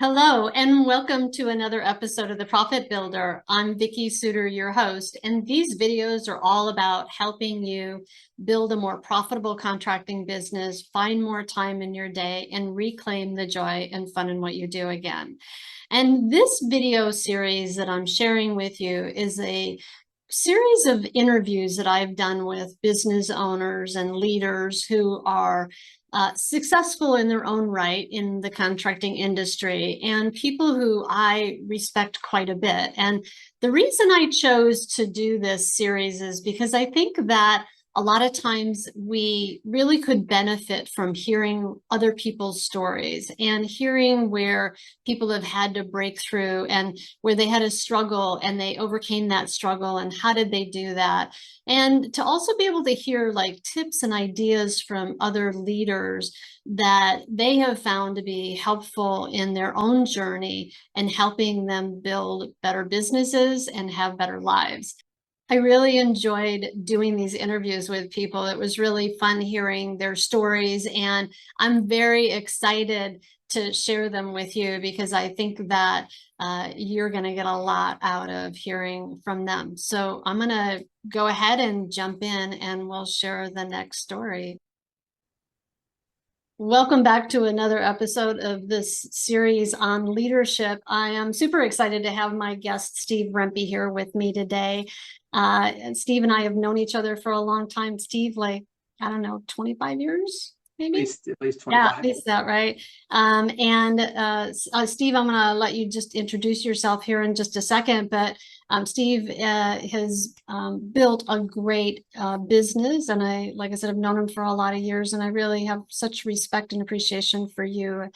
Hello, and welcome to another episode of The Profit Builder. I'm Vicki Suter, your host, and these videos are all about helping you build a more profitable contracting business, find more time in your day, and reclaim the joy and fun in what you do again. And this video series that I'm sharing with you is a series of interviews that I've done with business owners and leaders who are successful in their own right in the contracting industry and people who I respect quite a bit. And the reason I chose to do this series is because I think that a lot of times we really could benefit from hearing other people's stories and hearing where people have had to break through and where they had a struggle and they overcame that struggle and how did they do that. And to also be able to hear like tips and ideas from other leaders that they have found to be helpful in their own journey and helping them build better businesses and have better lives. I really enjoyed doing these interviews with people. It was really fun hearing their stories, and I'm very excited to share them with you because I think that you're going to get a lot out of hearing from them. So I'm going to go ahead and jump in and we'll share the next story. Welcome back to another episode of this series on leadership. I am super excited to have my guest, Steve Rempe, here with me today. Steve and I have known each other for a long time. Steve, like, I don't know, 25 years, maybe? At least 25. Yeah, at least that, right? Steve, I'm going to let you just introduce yourself here in just a second, but Steve has built a great business, and like I said, I've known him for a lot of years, and I really have such respect and appreciation for you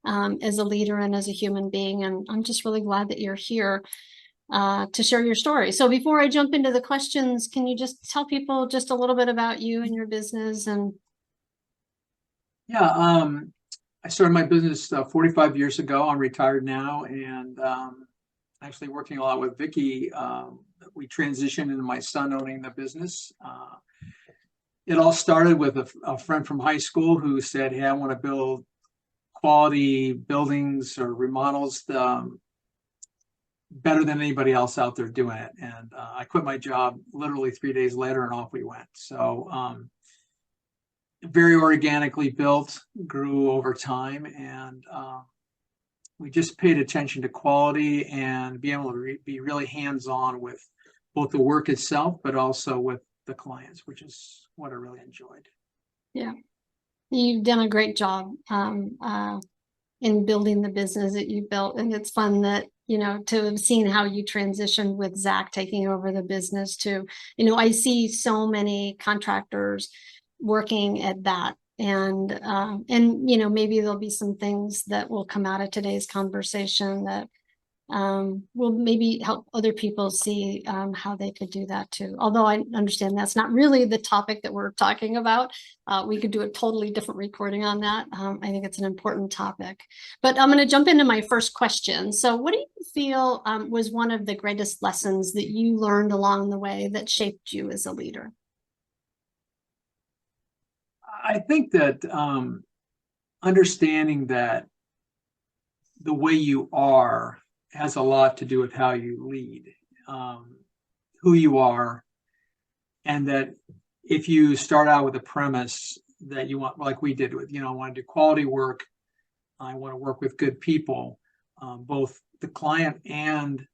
as a leader and as a human being, and I'm just really glad that you're here to share your story. So before I jump into the questions, can you just tell people just a little bit about you and your business? And Yeah, I started my business 45 years ago. I'm retired now, and actually working a lot with Vicki. We transitioned into my son owning the business. It all started with a friend from high school who said, "Hey, I want to build quality buildings or remodels better than anybody else out there doing it." And I quit my job literally 3 days later, and off we went. So very organically built, grew over time, and we just paid attention to quality and be able to be really hands-on with both the work itself, but also with the clients, which is what I really enjoyed. yeah, you've done a great job in building the business that you built. And it's fun that, to have seen how you transitioned with Zach taking over the business too. I see so many contractors working at that. And maybe there'll be some things that will come out of today's conversation that will maybe help other people see how they could do that too. Although I understand that's not really the topic that we're talking about. We could do a totally different recording on that. I think it's an important topic. But I'm going to jump into my first question. So what do you feel was one of the greatest lessons that you learned along the way that shaped you as a leader? I think that understanding that the way you are has a lot to do with how you lead, who you are, and that if you start out with a premise that you want, like we did with, I want to do quality work, I want to work with good people, both the client and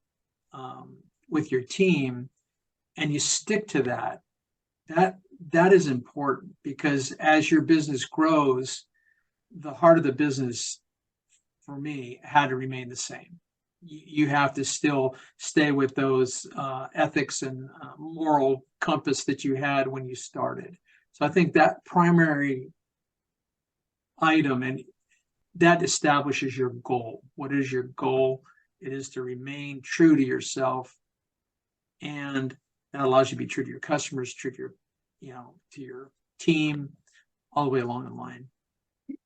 with your team, and you stick to that is important, because as your business grows, the heart of the business for me had to remain the same. You have to still stay with those ethics and moral compass that you had when you started. So I think that primary item, and that establishes your goal. What is your goal? It is to remain true to yourself, and that allows you to be true to your customers, true to your team, all the way along the line.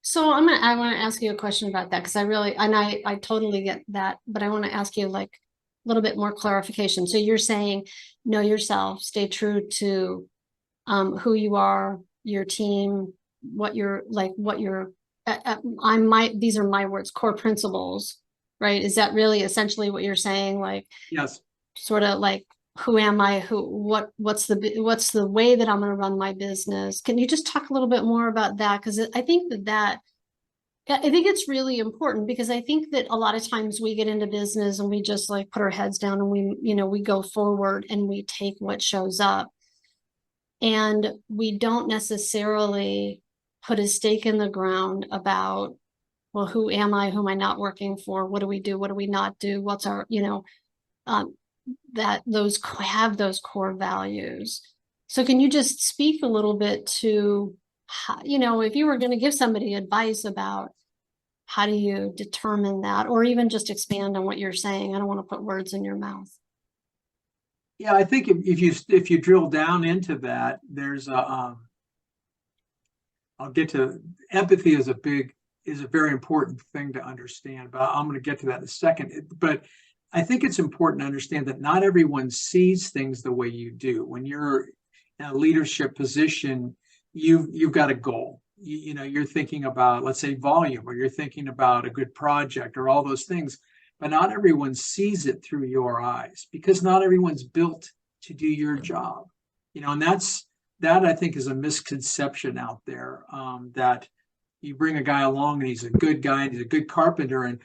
So I want to ask you a question about that, because I totally get that, but I want to ask you like a little bit more clarification. So you're saying know yourself, stay true to who you are, your team, these are my words, core principles. right? Is that really essentially what you're saying? Like, Yes. sort of like, who am I? What's the way that I'm going to run my business? Can you just talk a little bit more about that? Because I think I think it's really important, because I think that a lot of times we get into business and we just like put our heads down and we go forward and we take what shows up. And we don't necessarily put a stake in the ground about, well, who am I? Who am I not working for? What do we do? What do we not do? What's our, um, that those have those core values. So can you just speak a little bit to how, if you were going to give somebody advice about how do you determine that, or even just expand on what you're saying? I don't want to put words in your mouth. Yeah, I think if you drill down into that, there's a I'll get to empathy is a very important thing to understand, but I'm going to get to that in a second. But I think it's important to understand that not everyone sees things the way you do. When you're in a leadership position, you've got a goal. You're thinking about, let's say, volume, or you're thinking about a good project, or all those things. But not everyone sees it through your eyes, because not everyone's built to do your job. And that I think is a misconception out there, that you bring a guy along and he's a good guy and he's a good carpenter, and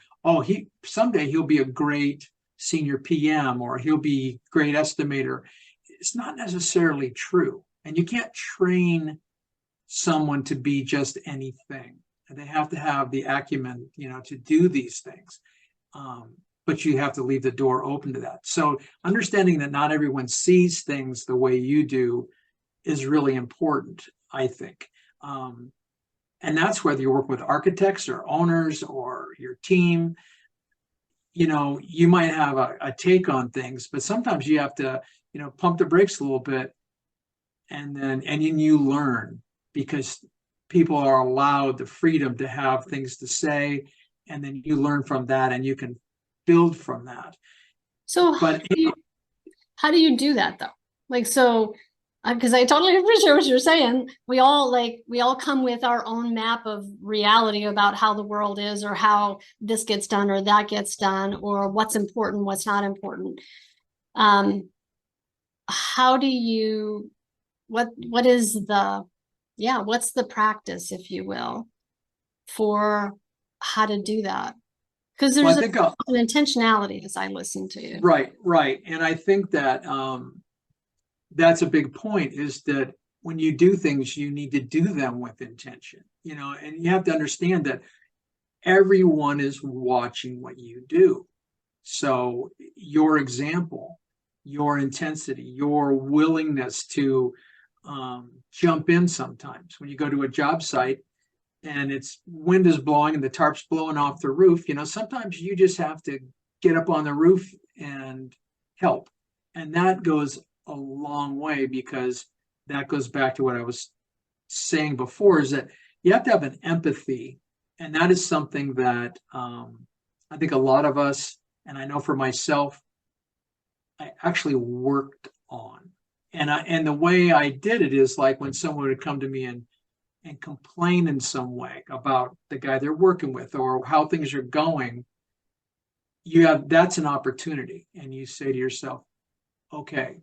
someday he'll be a great senior PM, or he'll be great estimator. It's not necessarily true. And you can't train someone to be just anything. And they have to have the acumen, to do these things. But you have to leave the door open to that. So understanding that not everyone sees things the way you do is really important, I think. And that's whether you work with architects or owners or your team. You might have a take on things, but sometimes you have to, pump the brakes a little bit, and then you learn, because people are allowed the freedom to have things to say, and then you learn from that and you can build from that. So how do you do that though? Like, so, because I totally appreciate what you're saying. We all come with our own map of reality about how the world is, or how this gets done or that gets done, or what's important, what's not important. How do you, what is what's the practice, if you will, for how to do that? Because there's an intentionality as I listen to you. Right. And I think that that's a big point, is that when you do things, you need to do them with intention, and you have to understand that everyone is watching what you do. So your example, your intensity, your willingness to jump in sometimes when you go to a job site and wind is blowing and the tarp's blowing off the roof, sometimes you just have to get up on the roof and help. And that goes a long way, because that goes back to what I was saying before, is that you have to have an empathy. And that is something that I think a lot of us, and I know for myself, I actually worked on. And the way I did it is like when someone would come to me and complain in some way about the guy they're working with or how things are going, that's an opportunity. And you say to yourself, okay,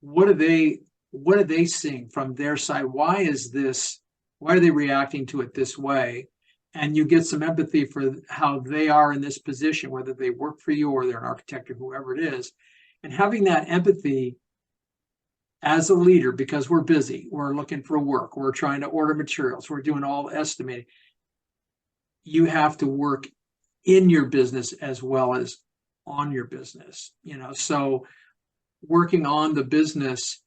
what are they seeing from their side? Why are they reacting to it this way? And you get some empathy for how they are in this position, whether they work for you or they're an architect or whoever it is. And having that empathy as a leader, because we're busy, we're looking for work, we're trying to order materials, we're doing all estimating. You have to work in your business as well as on your business, so working on the business,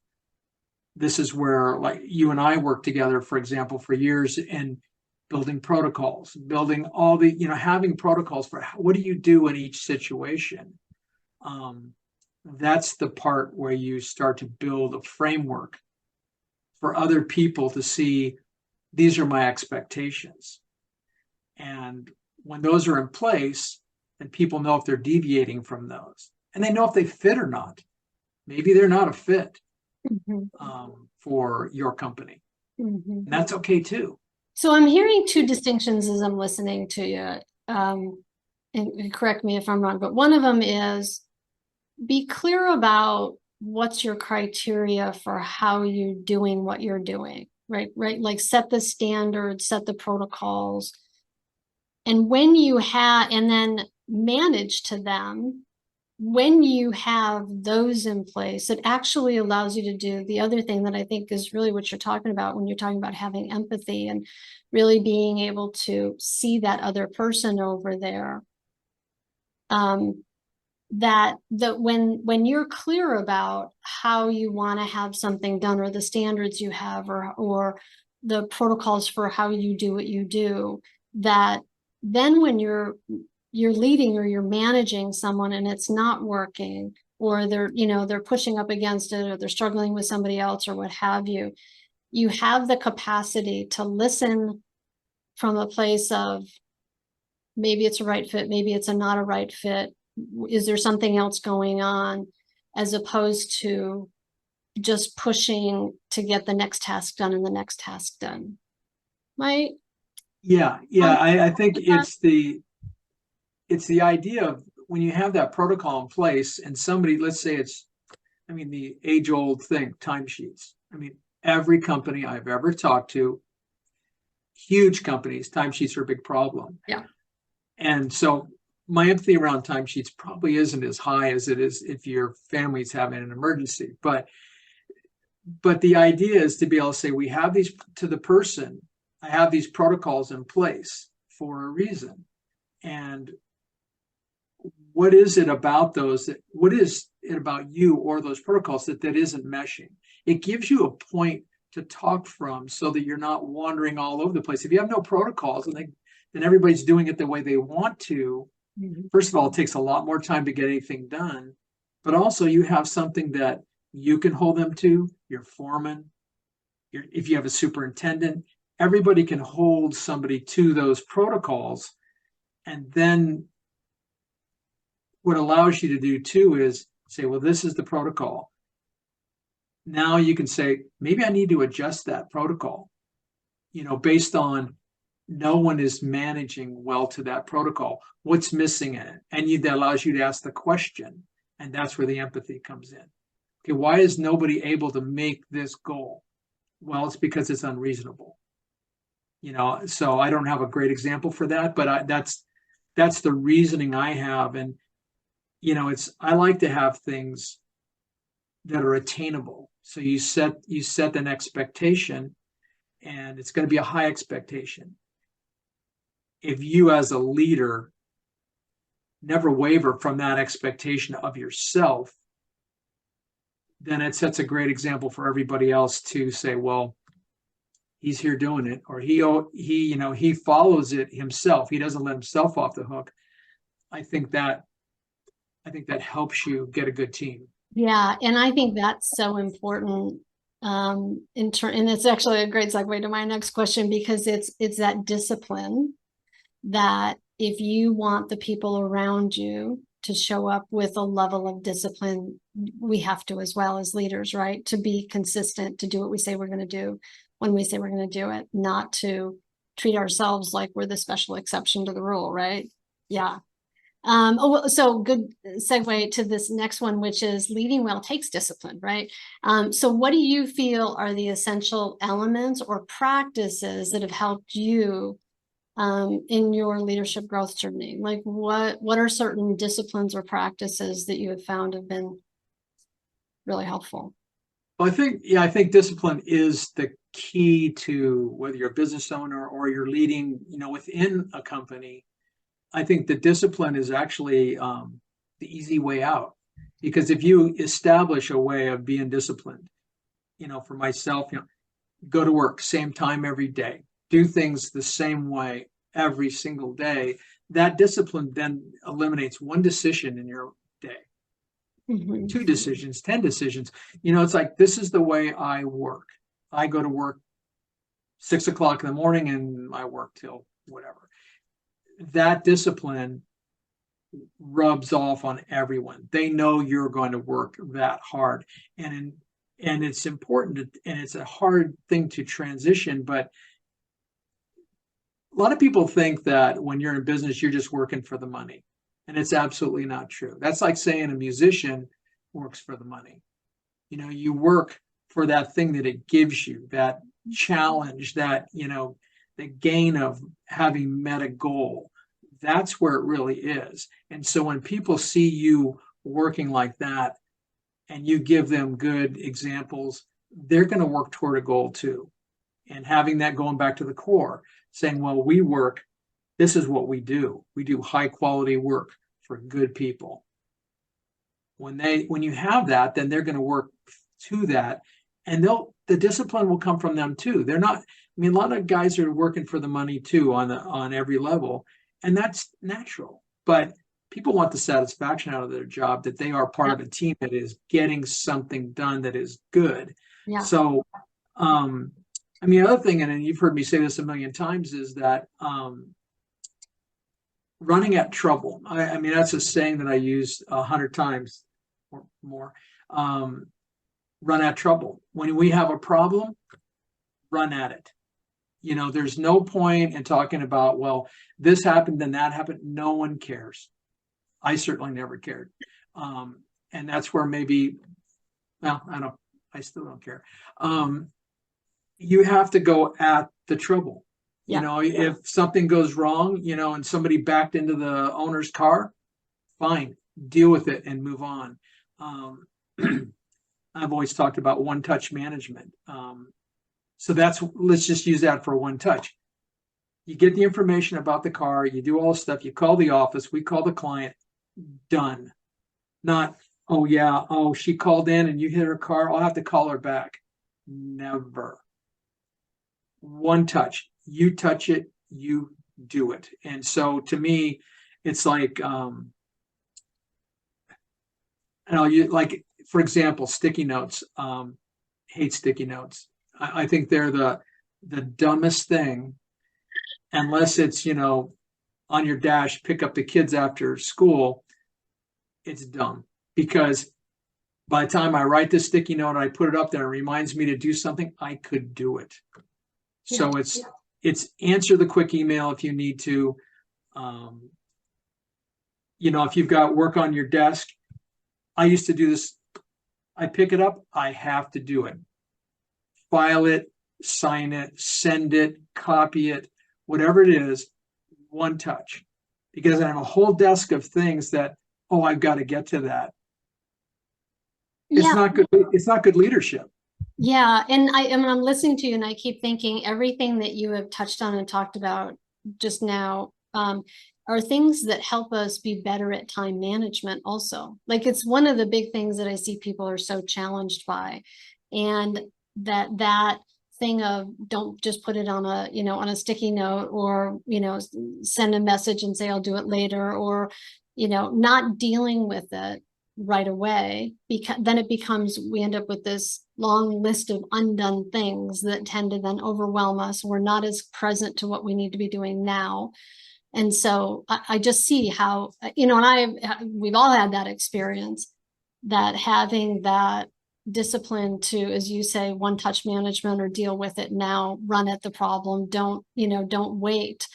this is where, like, you and I worked together, for example, for years, in building protocols, building all the, having protocols for what do you do in each situation. That's the part where you start to build a framework for other people to see, these are my expectations. And when those are in place, then people know if they're deviating from those, and they know if they fit or not. Maybe they're not a fit for your company. And that's okay too. So I'm hearing two distinctions as I'm listening to you. and correct me if I'm wrong, but one of them is be clear about what's your criteria for how you're doing what you're doing, right? Like set the standards, set the protocols. And when you have, and then manage to them, when you have those in place, it actually allows you to do the other thing that I think is really what you're talking about when you're talking about having empathy and really being able to see that other person over there. That when you're clear about how you want to have something done, or the standards you have, or the protocols for how you do what you do, that then when you're leading or you're managing someone and it's not working, or they're pushing up against it, or they're struggling with somebody else, or what have you, you have the capacity to listen from a place of maybe it's a right fit, maybe it's not a right fit. Is there something else going on, as opposed to just pushing to get the next task done and the next task done. Right? Yeah, I think it's the idea of when you have that protocol in place and somebody, let's say the age-old thing, timesheets. Every company I've ever talked to, huge companies, timesheets are a big problem. Yeah. And so my empathy around timesheets probably isn't as high as it is if your family's having an emergency. But the idea is to be able to say, we have these to the person, I have these protocols in place for a reason. And what is it about what is it about you or those protocols that isn't meshing? It gives you a point to talk from so that you're not wandering all over the place. If you have no protocols and then everybody's doing it the way they want to, first of all, it takes a lot more time to get anything done, but also you have something that you can hold them to, your foreman, if you have a superintendent, everybody can hold somebody to those protocols. And then what allows you to do too is say, well, this is the protocol. Now you can say, maybe I need to adjust that protocol, based on no one is managing well to that protocol. What's missing in it? And that allows you to ask the question. And that's where the empathy comes in. Okay, why is nobody able to make this goal? Well, it's because it's unreasonable. So I don't have a great example for that, but that's the reasoning I have. And, I like to have things that are attainable. So you set an expectation, and it's going to be a high expectation. If you as a leader never waver from that expectation of yourself, then it sets a great example for everybody else to say, well, he's here doing it, or he follows it himself. He doesn't let himself off the hook. I think that helps you get a good team. Yeah, and I think that's so important. And it's actually a great segue to my next question, because it's that discipline that if you want the people around you to show up with a level of discipline, we have to, as well as leaders, right? To be consistent, to do what we say we're going to do when we say we're going to do it, not to treat ourselves like we're the special exception to the rule, right? Yeah. So good segue to this next one, which is leading well takes discipline, right? So what do you feel are the essential elements or practices that have helped you in your leadership growth journey? Like what are certain disciplines or practices that you have found have been really helpful? Well, I think discipline is the key to whether you're a business owner or you're leading, within a company. I think the discipline is actually the easy way out, because if you establish a way of being disciplined, for myself, go to work same time every day, do things the same way every single day, that discipline then eliminates one decision in your day, 2 decisions, 10 decisions. It's like, this is the way I work. I go to work 6 o'clock in the morning and I work till whatever. That discipline rubs off on everyone. They know you're going to work that hard, and it's important and it's a hard thing to transition, but a lot of people think that when you're in business, you're just working for the money. And it's absolutely not true. That's like saying a musician works for the money. You work for that thing that it gives you, that challenge, that, the gain of having met a goal. That's where it really is. And so when people see you working like that and you give them good examples, they're going to work toward a goal too. And having that going back to the core, saying, well, this is what we do. We do high quality work for good people. When you have that, then they're going to work to that, and the discipline will come from them too. They're not, a lot of guys are working for the money too on every level, and that's natural. But people want the satisfaction out of their job that they are part of a team that is getting something done that is good. Yeah. So, the other thing, and you've heard me say this a million times, is that running at trouble. That's a saying that I use 100 times or more. Run at trouble. When we have a problem, run at it. There's no point in talking about, well, this happened, then that happened. No one cares. I certainly never cared. And that's where maybe, I still don't care. You have to go at the trouble. If something goes wrong, and somebody backed into the owner's car, fine, deal with it and move on. I've always talked about one-touch management. So let's just use that for one touch. You get the information about the car, you do all the stuff, you call the office, we call the client, done. Not, she called in and you hit her car, I'll have to call her back. Never. One touch. You touch it, you do it. And so to me, it's like, for example, sticky notes. Hate sticky notes. I think they're the dumbest thing, unless it's, on your dash, pick up the kids after school. It's dumb, because by the time I write this sticky note, I put it up there, it reminds me to do something, I could do it. So it's answer the quick email if you need to. If you've got work on your desk, I used to do this. I pick it up, I have to do it. File it, sign it, send it, copy it, whatever it is, one touch. Because I have a whole desk of things that, I've got to get to that. It's not good. It's not good leadership. Yeah. And I'm listening to you and I keep thinking everything that you have touched on and talked about just now, are things that help us be better at time management also. Like, it's one of the big things that I see people are so challenged by. And that thing of, don't just put it on a sticky note, or, send a message and say, I'll do it later, or, not dealing with it right away, because then we end up with this long list of undone things that tend to then overwhelm us. We're not as present to what we need to be doing now. And so I just see how, and we've all had that experience, that having that discipline to, as you say, one touch management, or deal with it now, run at the problem, don't wait,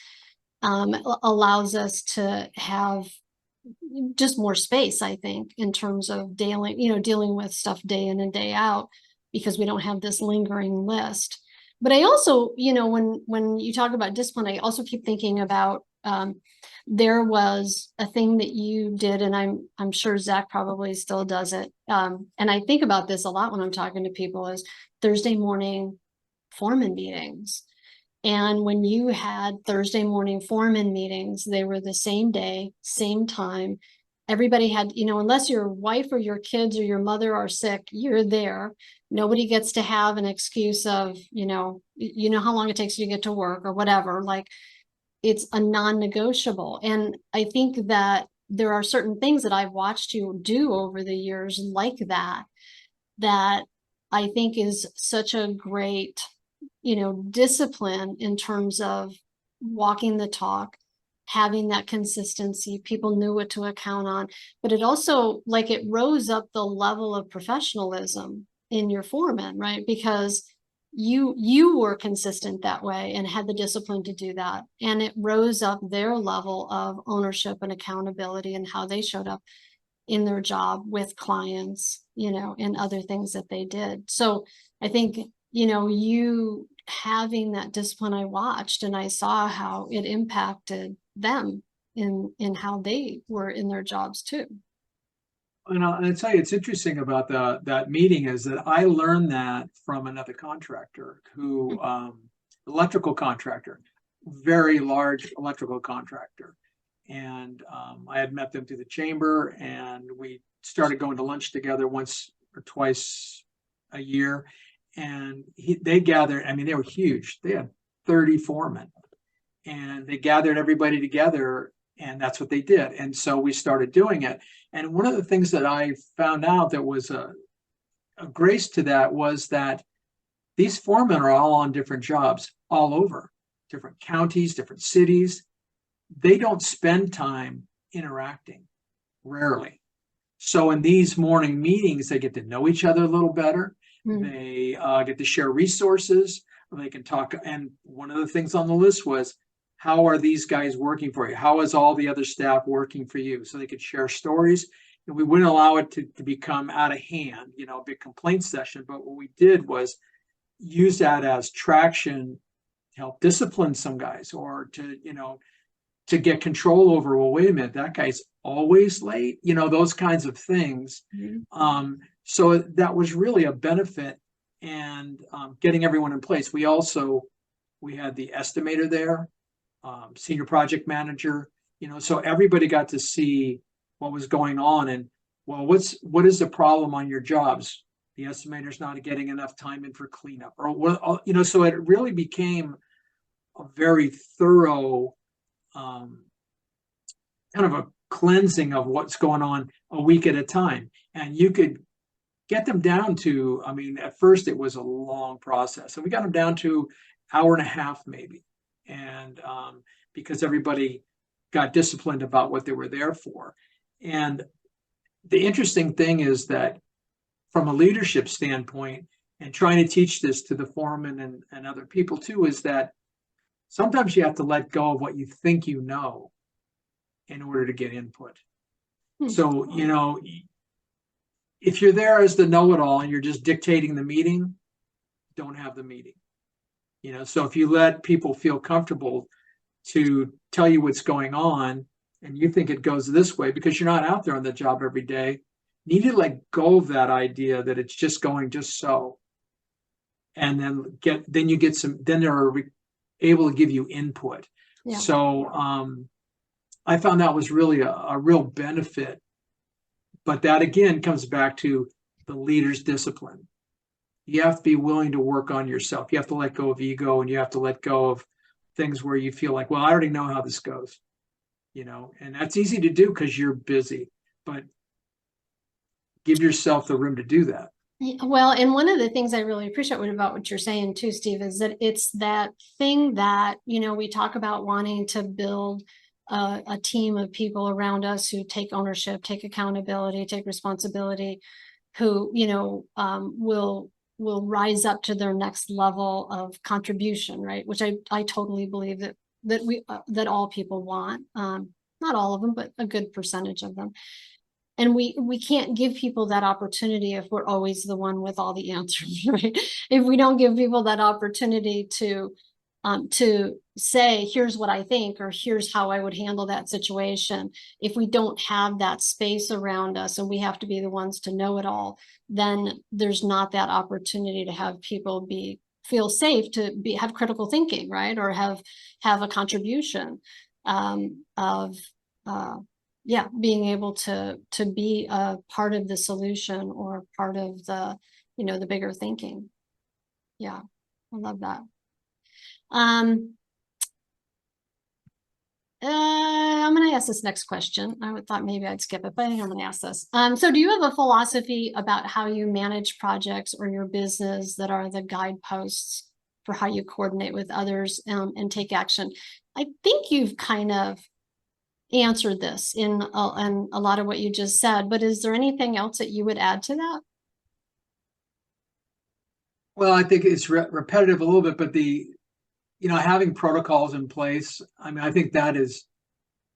allows us to have just more space, I think, in terms of dealing with stuff day in and day out, because we don't have this lingering list. But I also, when you talk about discipline, I also keep thinking about, there was a thing that you did, and I'm sure Zach probably still does it. And I think about this a lot when I'm talking to people, is Thursday morning foreman meetings. And when you had Thursday morning foreman meetings, they were the same day, same time. Everybody had, unless your wife or your kids or your mother are sick, you're there. Nobody gets to have an excuse of, how long it takes you to get to work or whatever. Like, it's a non-negotiable. And I think that there are certain things that I've watched you do over the years like that I think is such a great, discipline in terms of walking the talk, having that consistency. People knew what to account on, but it also, like, it rose up the level of professionalism in your foreman, right? Because you were consistent that way and had the discipline to do that. And it rose up their level of ownership and accountability and how they showed up in their job with clients, and other things that they did. So I think, you having that discipline, I watched and I saw how it impacted them in how they were in their jobs too. And I'll tell you, it's interesting about that meeting is that I learned that from another contractor who, electrical contractor, very large electrical contractor. And I had met them through the chamber, and we started going to lunch together once or twice a year. And they gathered, I mean, they were huge. They had 30 foremen, and they gathered everybody together, and that's what they did. And so we started doing it. And one of the things that I found out that was a grace to that was that these foremen are all on different jobs all over, different counties, different cities. They don't spend time interacting, rarely. So in these morning meetings, they get to know each other a little better. They get to share resources. They can talk. And one of the things on the list was, how are these guys working for you? How is all the other staff working for you? So they could share stories. And we wouldn't allow it to become out of hand, a big complaint session. But what we did was use that as traction to help discipline some guys, or to get control over, well, wait a minute, that guy's always late, those kinds of things. So that was really a benefit, and getting everyone in place. We had the estimator there, senior project manager, so everybody got to see what was going on. And, well, what is the problem on your jobs? The estimator's not getting enough time in for cleanup, or what, so it really became a very thorough kind of a cleansing of what's going on a week at a time. And you could get them down to, I mean, at first it was a long process, and we got them down to hour and a half maybe. And because everybody got disciplined about what they were there for. And the interesting thing is that from a leadership standpoint, and trying to teach this to the foreman and other people too, is that sometimes you have to let go of what you think you know in order to get input. So, if you're there as the know-it-all and you're just dictating the meeting, don't have the meeting. So if you let people feel comfortable to tell you what's going on, and you think it goes this way because you're not out there on the job every day, you need to let go of that idea that it's just going just so. And then you get then they're able to give you input. Yeah. So I found that was really a real benefit. But that again comes back to the leader's discipline. You have to be willing to work on yourself. You have to let go of ego, and you have to let go of things where you feel like, well, I already know how this goes, and that's easy to do because you're busy, but give yourself the room to do that. Well, and one of the things I really appreciate about what you're saying too, Steve, is that it's that thing that, we talk about wanting to build a team of people around us who take ownership, take accountability, take responsibility, who, will rise up to their next level of contribution, right? Which I totally believe that all people want, not all of them, but a good percentage of them. And we can't give people that opportunity if we're always the one with all the answers, right? If we don't give people that opportunity to say, here's what I think, or here's how I would handle that situation. If we don't have that space around us and we have to be the ones to know it all, then there's not that opportunity to have people feel safe to have critical thinking, right? Or have a contribution being able to be a part of the solution or part of the, the bigger thinking. Yeah, I love that. I'm going to ask this next question. I thought maybe I'd skip it, but I think I'm going to ask this. So do you have a philosophy about how you manage projects or your business that are the guideposts for how you coordinate with others and take action? I think you've kind of answered this in a lot of what you just said, but is there anything else that you would add to that? Well, I think it's repetitive a little bit, but having protocols in place, I mean, I think that is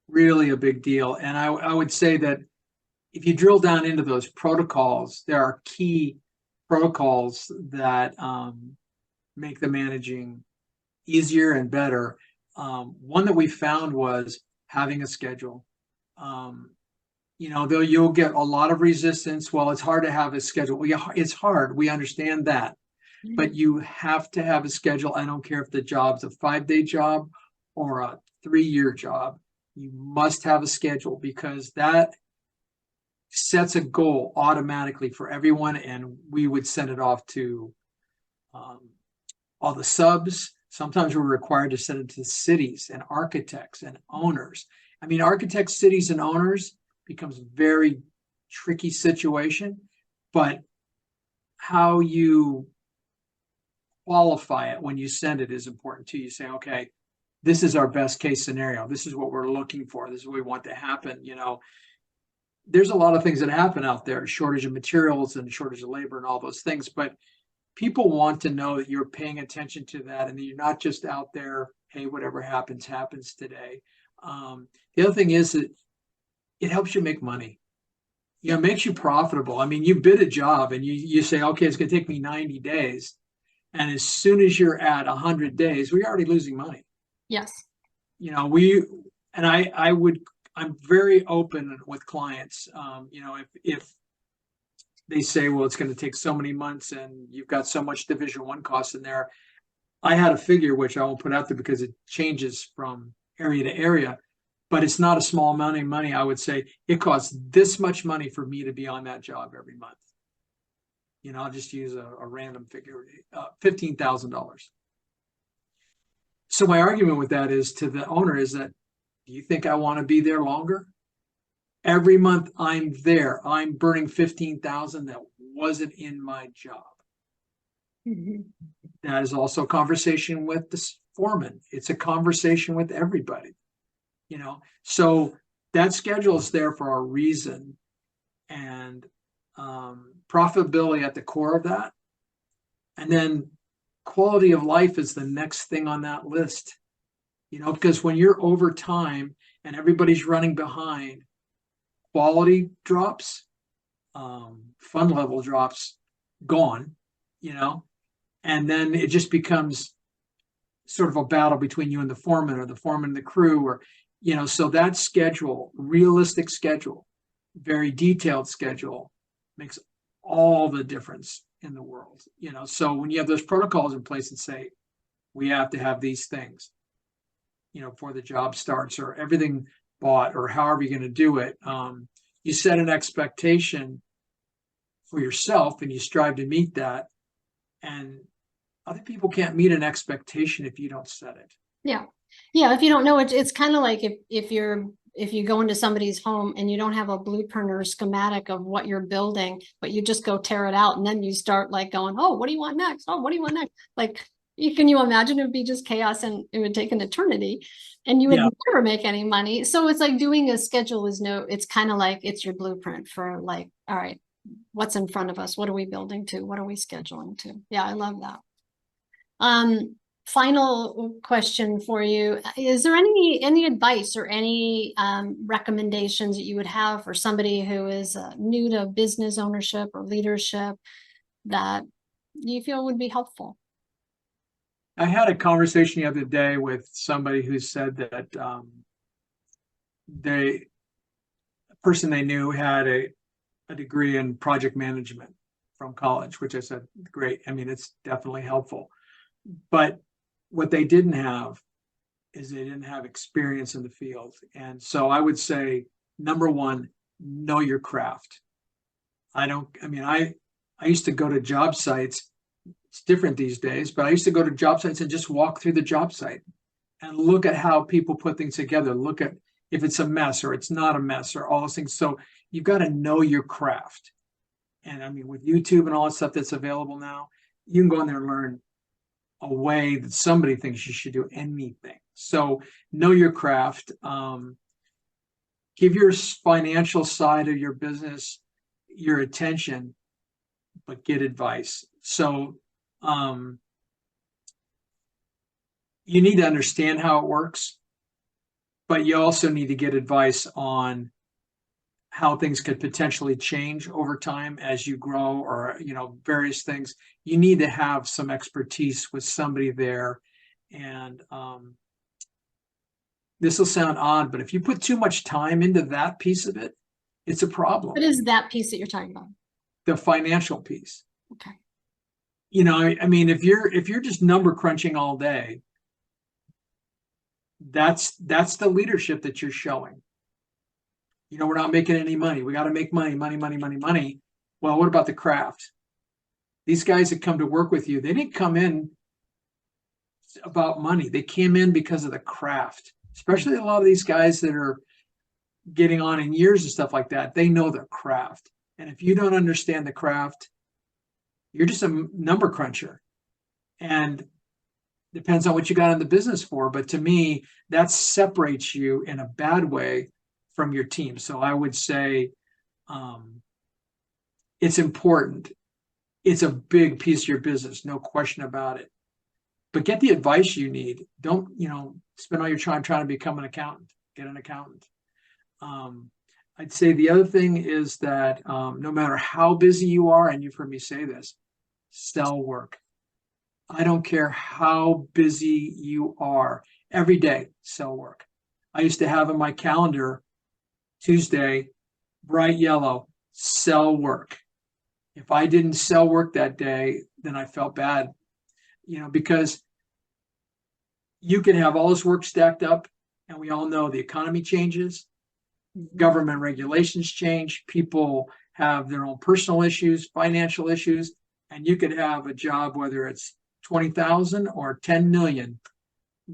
really a big deal. And I would say that if you drill down into those protocols, there are key protocols that make the managing easier and better. One that we found was having a schedule. Though you'll get a lot of resistance. Well, it's hard to have a schedule. It's hard. We understand that. But you have to have a schedule. I don't care if the job's a 5-day job or a 3-year job. You must have a schedule because that sets a goal automatically for everyone. And we would send it off to all the subs. Sometimes we're required to send it to cities and architects and owners. I mean, architects, cities, and owners becomes a very tricky situation, but how you qualify it when you send it is important too. You say, okay, this is our best case scenario. This is what we're looking for. This is what we want to happen. There's a lot of things that happen out there, shortage of materials and shortage of labor and all those things, but people want to know that you're paying attention to that and that you're not just out there, hey, whatever happens, happens today. The other thing is that it helps you make money. It makes you profitable. I mean, you bid a job and you say, okay, it's going to take me 90 days. And as soon as you're at 100 days, we're already losing money. Yes. I'm very open with clients. If they say, well, it's going to take so many months and you've got so much Division 1 costs in there. I had a figure, which I won't put out there because it changes from area to area, but it's not a small amount of money. I would say it costs this much money for me to be on that job every month. I'll just use a random figure, $15,000. So my argument with that is to the owner is that, do you think I want to be there longer? Every month I'm there, I'm burning 15,000 that wasn't in my job. Mm-hmm. That is also a conversation with the foreman. It's a conversation with everybody, So that schedule is there for a reason, and profitability at the core of that. And then quality of life is the next thing on that list, because when you're over time and everybody's running behind, quality drops, fund level drops, gone, and then it just becomes sort of a battle between you and the foreman or the foreman and the crew, or, so that schedule, realistic schedule, very detailed schedule makes all the difference in the world. So when you have those protocols in place and say, we have to have these things, before the job starts or everything bought or however you're going to do it, you set an expectation for yourself and you strive to meet that. And other people can't meet an expectation if you don't set it. Yeah. If you don't know it, it's kind of like if you go into somebody's home and you don't have a blueprint or a schematic of what you're building, but you just go tear it out and then you start like going, oh, what do you want next? Oh, what do you want next? Like, can you imagine? It would be just chaos and it would take an eternity and you would never make any money. So it's like doing a schedule it's kind of like it's your blueprint for like, all right, what's in front of us? What are we building to? What are we scheduling to? Yeah, I love that. Final question for you. Is there any advice or any recommendations that you would have for somebody who is new to business ownership or leadership that you feel would be helpful? I had a conversation the other day with somebody who said that a person they knew had a degree in project management from college, which I said, great. I mean, it's definitely helpful. But what they didn't have is they didn't have experience in the field. And so I would say, number one, know your craft. I used to go to job sites. It's different these days, but I used to go to job sites and just walk through the job site and look at how people put things together. Look at if it's a mess or it's not a mess or all those things. So you've got to know your craft. And I mean, with YouTube and all that stuff that's available now, you can go in there and learn a way that somebody thinks you should do anything. So know your craft. Give your financial side of your business your attention, but get advice. So You need to understand how it works, but you also need to get advice on how things could potentially change over time as you grow, or, various things. You need to have some expertise with somebody there. And this will sound odd, but if you put too much time into that piece of it, it's a problem. What is that piece that you're talking about? The financial piece. Okay. I mean, if you're just number crunching all day, that's the leadership that you're showing. We're not making any money. We got to make money. Well, what about the craft? These guys that come to work with you, they didn't come in about money. They came in because of the craft, especially a lot of these guys that are getting on in years and stuff like that. They know their craft. And if you don't understand the craft, you're just a number cruncher. And depends on what you got in the business for. But to me, that separates you in a bad way from your team. So I would say it's important. It's a big piece of your business, no question about it. But get the advice you need. Don't, spend all your time trying to become an accountant. Get an accountant. I'd say the other thing is that no matter how busy you are, and you've heard me say this, sell work. I don't care how busy you are. Every day, sell work. I used to have in my calendar, Tuesday, bright yellow, sell work. If I didn't sell work that day, then I felt bad, because you can have all this work stacked up, and we all know the economy changes, government regulations change, people have their own personal issues, financial issues, and you could have a job, whether it's 20,000 or 10 million,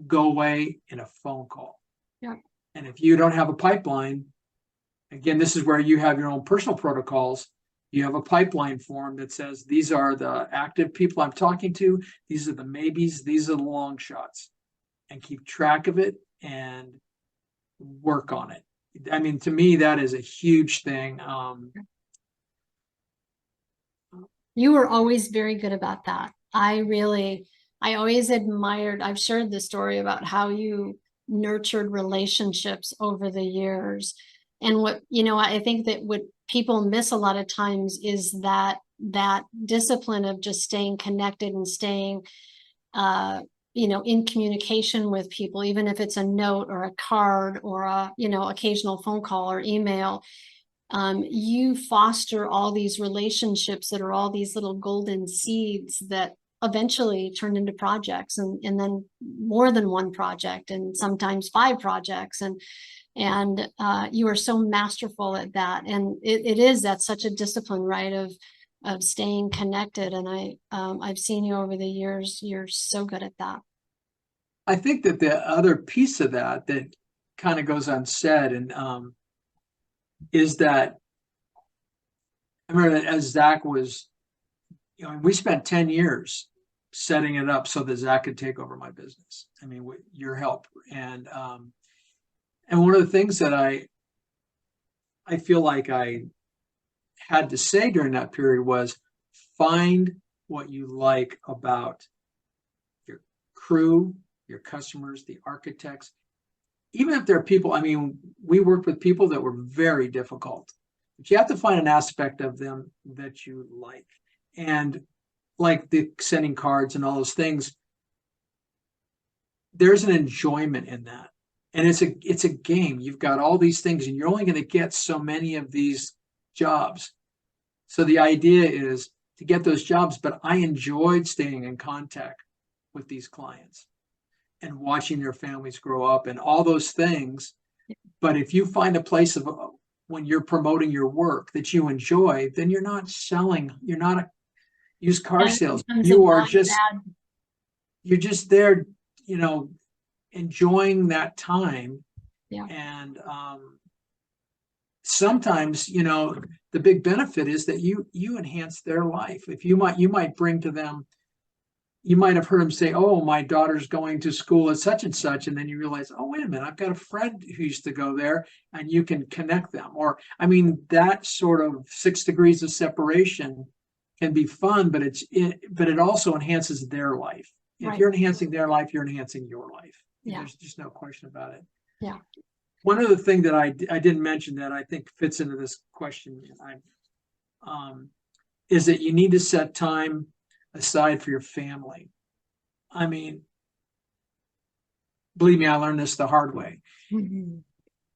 go away in a phone call. Yeah. And if you don't have a pipeline, again, this is where you have your own personal protocols. You have a pipeline form that says, these are the active people I'm talking to. These are the maybes. These are the long shots, and keep track of it and work on it. I mean, to me, that is a huge thing. You were always very good about that. I always admired, I've shared the story about how you nurtured relationships over the years. And what, I think that what people miss a lot of times is that discipline of just staying connected and staying, in communication with people, even if it's a note or a card or a, occasional phone call or email. You foster all these relationships that are all these little golden seeds that eventually turn into projects, and then more than one project, and sometimes 5 projects. And you are so masterful at that. And that's such a discipline, right? Of staying connected. And I've seen you over the years. You're so good at that. I think that the other piece of that kind of goes unsaid, and is that I remember that as Zach was, we spent 10 years setting it up so that Zach could take over my business. I mean, with your help. And one of the things that I feel like I had to say during that period was, find what you like about your crew, your customers, the architects. Even if there are people, I mean, we worked with people that were very difficult, but you have to find an aspect of them that you like. And like the sending cards and all those things, there's an enjoyment in that. And it's a game. You've got all these things, and you're only going to get so many of these jobs. So the idea is to get those jobs, but I enjoyed staying in contact with these clients and watching their families grow up and all those things. But if you find a place of when you're promoting your work that you enjoy, then you're not selling. You're not a used car sales. You are just, you're just there, enjoying that time. Yeah. And sometimes, the big benefit is that you enhance their life. If you might bring to them, you might have heard them say, oh, my daughter's going to school at such and such. And then you realize, oh, wait a minute, I've got a friend who used to go there, and you can connect them. Or, I mean, that sort of 6 degrees of separation can be fun, but it also enhances their life. If Right. you're enhancing their life, you're enhancing your life. Yeah. There's just no question about it. Yeah. One other thing that I didn't mention that I think fits into this question, is that you need to set time aside for your family. I mean, believe me, I learned this the hard way. Mhm.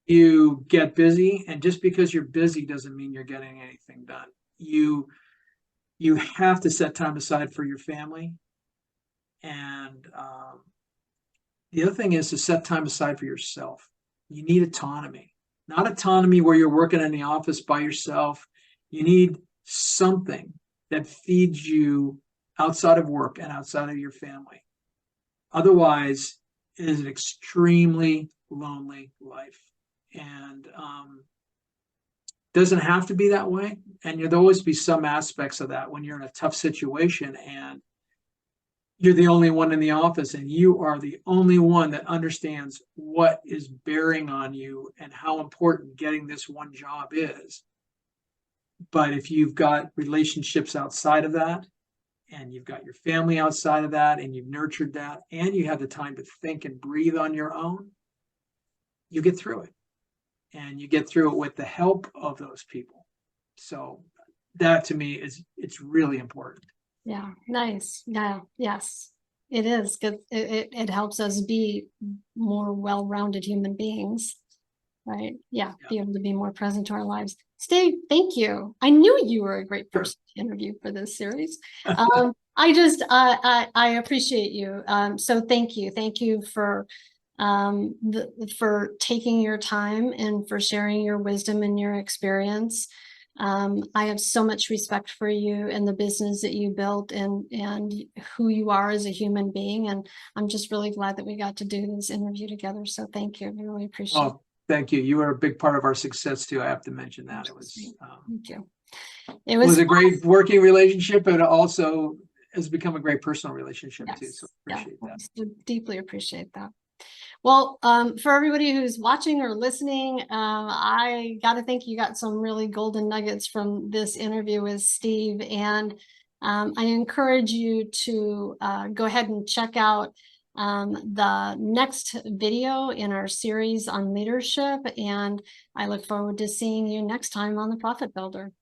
You get busy, and just because you're busy doesn't mean you're getting anything done. You have to set time aside for your family. And the other thing is to set time aside for yourself. You need autonomy, not autonomy where you're working in the office by yourself. You need something that feeds you outside of work and outside of your family. Otherwise, it is an extremely lonely life. And doesn't have to be that way. And there'll always be some aspects of that when you're in a tough situation and you're the only one in the office and you are the only one that understands what is bearing on you and how important getting this one job is. But if you've got relationships outside of that, and you've got your family outside of that, and you've nurtured that, and you have the time to think and breathe on your own, you get through it. And you get through it with the help of those people. So that to me it's really important. Yeah, nice. Yeah, yes, it is good. It helps us be more well-rounded human beings, right? Yeah, be able to be more present to our lives. Steve, thank you. I knew you were a great person to interview for this series. I appreciate you. So thank you. Thank you for for taking your time and for sharing your wisdom and your experience. I have so much respect for you and the business that you built and who you are as a human being. And I'm just really glad that we got to do this interview together. So thank you. I really appreciate it. Thank you. You were a big part of our success too. I have to mention that. It was thank you. It was a great working relationship, but it also has become a great personal relationship too. So appreciate that. I deeply appreciate that. Well, for everybody who's watching or listening, I got to think you got some really golden nuggets from this interview with Steve. And I encourage you to go ahead and check out the next video in our series on leadership. And I look forward to seeing you next time on The Profit Builder.